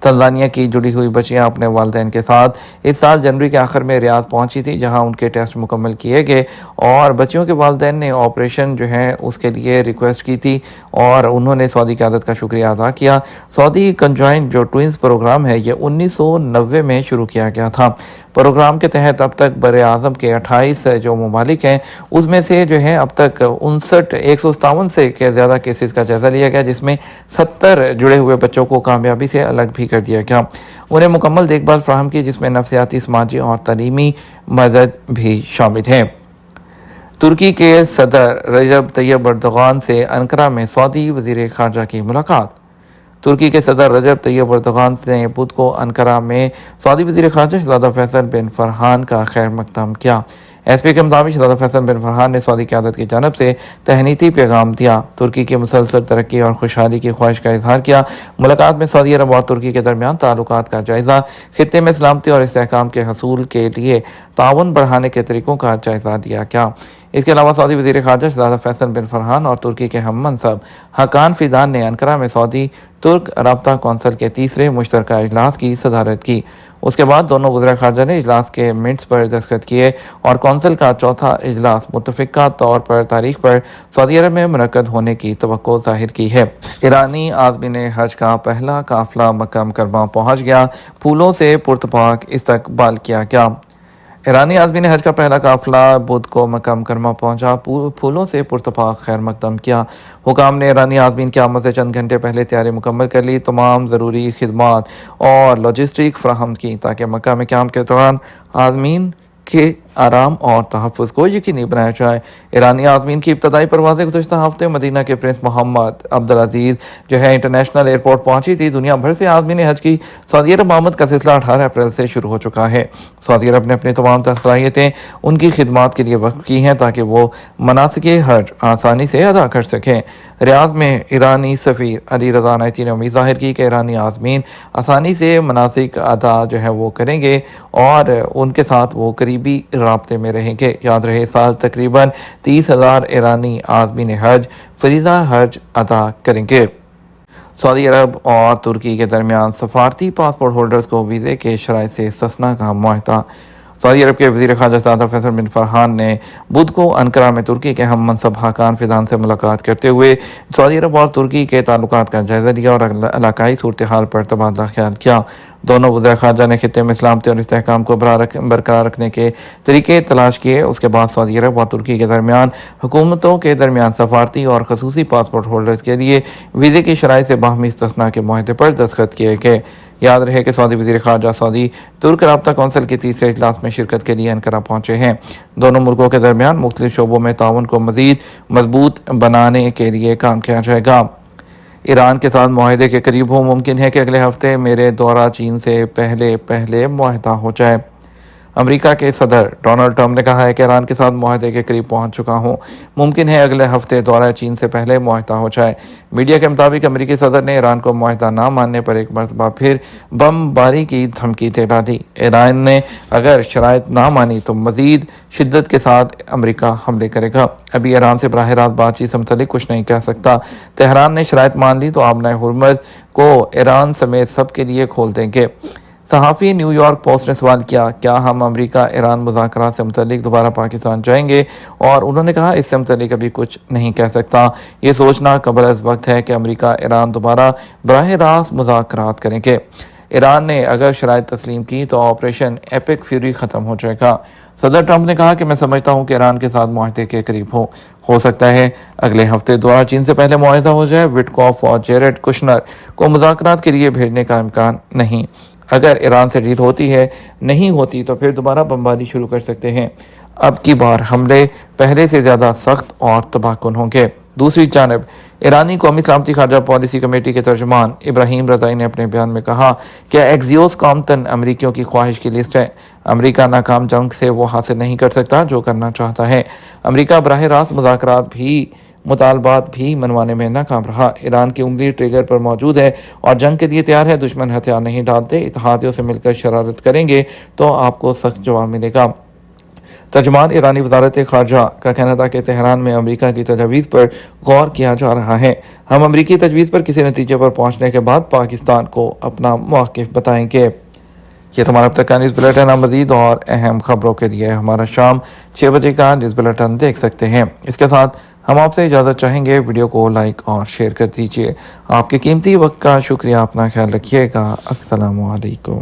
Tanzania کی جڑی ہوئی بچیاں اپنے والدین کے ساتھ اس سال جنوری کے آخر میں ریاض پہنچی تھی، جہاں ان کے ٹیسٹ مکمل کیے گئے اور بچیوں کے والدین نے آپریشن جو ہے اس کے لیے ریکویسٹ کی تھی اور انہوں نے سعودی قیادت کا شکریہ ادا کیا۔ سعودی کنجوائنٹ جو ٹوئنز پروگرام ہے یہ 1990 میں شروع کیا گیا تھا۔ پروگرام کے تحت اب تک بر اعظم کے 28 جو ممالک ہیں اس میں سے جو ہے اب تک 157 سے کے زیادہ کیسز کا جائزہ لیا گیا، جس میں 70 جڑے ہوئے بچوں کو کامیابی سے الگ بھی کر دیا گیا، انہیں مکمل دیکھ بھال فراہم کی، جس میں نفسیاتی، سماجی اور تعلیمی مدد بھی شامل ہے۔ ترکی کے صدر رجب طیب اردوغان سے انقرہ میں سعودی وزیر خارجہ کی ملاقات۔ ترکی کے صدر رجب طیب اردوغان نے بدھ کو انقرہ میں سعودی وزیر خارجہ شہزادہ فیصل بن فرحان کا خیر مقدم کیا۔ ایس پی کے مطابق شہزادہ فیصل بن فرحان نے سعودی قیادت کی جانب سے تہنیتی پیغام دیا، ترکی کی مسلسل ترقی اور خوشحالی کی خواہش کا اظہار کیا۔ ملاقات میں سعودی عرب اور ترکی کے درمیان تعلقات کا جائزہ، خطے میں سلامتی اور استحکام کے حصول کے لیے تعاون بڑھانے کے طریقوں کا جائزہ لیا گیا۔ اس کے علاوہ سعودی وزیر خارجہ شہزادہ فیصل بن فرحان اور ترکی کے ہم منصب حقان فیدان نے انقرہ میں سعودی ترک رابطہ کونسل کے تیسرے مشترکہ اجلاس کی صدارت کی۔ اس کے بعد دونوں وزراء خارجہ نے اجلاس کے منٹس پر دستخط کیے اور کونسل کا چوتھا اجلاس متفقہ طور پر تاریخ پر سعودی عرب میں منعقد ہونے کی توقع ظاہر کی ہے۔ ایرانی عازمین حج کا پہلا قافلہ مکہ مکرمہ پہنچ گیا، پھولوں سے پرتپاک استقبال کیا گیا۔ ایرانی عازمین حج کا پہلا قافلہ بدھ کو مکہ مکرمہ پہنچا، پھولوں سے پرتپاک خیر مقدم کیا۔ حکام نے ایرانی عازمین کی آمد سے چند گھنٹے پہلے تیاری مکمل کر لی، تمام ضروری خدمات اور لاجسٹک فراہم کی تاکہ مکہ میں قیام کے دوران عازمین کے آرام اور تحفظ کو یقینی بنایا جائے۔ ایرانی عازمین کی ابتدائی پروازیں گزشتہ ہفتے مدینہ کے پرنس محمد عبدالعزیز جو ہے انٹرنیشنل ایئرپورٹ پہنچی تھی۔ دنیا بھر سے عازمین حج کی سعودی عرب آمد کا سلسلہ 18 اپریل سے شروع ہو چکا ہے۔ سعودی عرب نے اپنی تمام صلاحیتیں ان کی خدمات کے لیے وقف کی ہیں تاکہ وہ مناسک حج آسانی سے ادا کر سکیں۔ ریاض میں ایرانی سفیر علی رضا عنایتی نے امید ظاہر کی کہ ایرانی عازمین آسانی سے مناسک ادا جو ہے وہ کریں گے اور ان کے ساتھ وہ قریبی رابطے میں رہیں گے۔ یاد رہے سال تقریباً 30,000 ایرانی عازمین حج فریضہ حج ادا کریں گے۔ سعودی عرب اور ترکی کے درمیان سفارتی پاسپورٹ ہولڈرز کو ویزے کے شرائط سے استثناء کا معاہدہ۔ سعودی عرب کے وزیر خارجہ شہزادہ فیصل بن فرحان نے بدھ کو انقرہ میں ترکی کے ہم منصب حقان فیدان سے ملاقات کرتے ہوئے سعودی عرب اور ترکی کے تعلقات کا جائزہ لیا اور علاقائی صورتحال پر تبادلہ خیال کیا۔ دونوں وزراء خارجہ نے خطے میں سلامتی اور استحکام کو برقرار رکھنے کے طریقے تلاش کیے۔ اس کے بعد سعودی عرب اور ترکی کے درمیان حکومتوں کے درمیان سفارتی اور خصوصی پاسپورٹ ہولڈرز کے لیے ویزے کی شرائط سے باہمی استثناء کے معاہدے پر دستخط کیے گئے۔ یاد رہے کہ سعودی وزیر خارجہ سعودی ترک رابطہ کونسل کے تیسرے اجلاس میں شرکت کے لیے انقرہ پہنچے ہیں۔ دونوں ملکوں کے درمیان مختلف شعبوں میں تعاون کو مزید مضبوط بنانے کے لیے کام کیا جائے گا۔ ایران کے ساتھ معاہدے کے قریب ہوں، ممکن ہے کہ اگلے ہفتے میرے دورہ چین سے پہلے معاہدہ ہو جائے۔ امریکہ کے صدر ڈونلڈ ٹرمپ نے کہا ہے کہ ایران کے ساتھ معاہدے کے قریب پہنچ چکا ہوں، ممکن ہے اگلے ہفتے دورہ چین سے پہلے معاہدہ ہو جائے۔ میڈیا کے مطابق امریکی صدر نے ایران کو معاہدہ نہ ماننے پر ایک مرتبہ پھر بم باری کی دھمکی دے ڈالی۔ ایران نے اگر شرائط نہ مانی تو مزید شدت کے ساتھ امریکہ حملے کرے گا۔ ابھی ایران سے براہ راست بات چیت سے متعلق کچھ نہیں کہہ سکتا۔ تہران نے شرائط مان لی تو آبنائے ہرمز کو ایران سمیت سب کے لیے کھول دیں گے۔ صحافی نیو یارک پوسٹ نے سوال کیا، کیا ہم امریکہ ایران مذاکرات سے متعلق دوبارہ پاکستان جائیں گے؟ اور انہوں نے کہا اس سے متعلق ابھی کچھ نہیں کہہ سکتا۔ یہ سوچنا قبل از وقت ہے کہ امریکہ ایران دوبارہ براہ راست مذاکرات کریں گے۔ ایران نے اگر شرائط تسلیم کی تو آپریشن ایپک فیوری ختم ہو جائے گا۔ صدر ٹرمپ نے کہا کہ میں سمجھتا ہوں کہ ایران کے ساتھ معاہدے کے قریب ہو سکتا ہے اگلے ہفتے دورہ چین سے پہلے معاہدہ ہو جائے۔ وٹکوف اور جیریڈ کشنر کو مذاکرات کے لیے بھیجنے کا امکان نہیں۔ اگر ایران سے ڈیل ہوتی ہے، نہیں ہوتی تو پھر دوبارہ بمباری شروع کر سکتے ہیں۔ اب کی بار حملے پہلے سے زیادہ سخت اور تباہ کن ہوں گے۔ دوسری جانب ایرانی قومی سلامتی خارجہ پالیسی کمیٹی کے ترجمان ابراہیم رضائی نے اپنے بیان میں کہا کہ ایکزیوس کامپٹن امریکیوں کی خواہش کی لسٹ ہے۔ امریکہ ناکام جنگ سے وہ حاصل نہیں کر سکتا جو کرنا چاہتا ہے۔ امریکہ براہ راست مطالبات بھی منوانے میں ناکام رہا۔ ایران کی انگلی ٹریگر پر موجود ہے اور جنگ کے لیے تیار ہے۔ دشمن ہتھیار نہیں ڈالتے، اتحادیوں سے مل کر شرارت کریں گے تو آپ کو سخت جواب ملے گا۔ ترجمان ایرانی وزارت خارجہ کا کہنا تھا کہ تہران میں امریکہ کی تجاویز پر غور کیا جا رہا ہے. ہم امریکی تجویز پر کسی نتیجے پر پہنچنے کے بعد پاکستان کو اپنا موقف بتائیں گے. یہ تمہارا اب تک کا نیوز بلیٹن. مزید اور اہم خبروں کے لیے ہمارا شام 6 بجے کا نیوز بلیٹن دیکھ سکتے ہیں. اس کے ساتھ ہم آپ سے اجازت چاہیں گے. ویڈیو کو لائک اور شیئر کر دیجیے. آپ کے قیمتی وقت کا شکریہ. اپنا خیال رکھیے گا. السلام علیکم.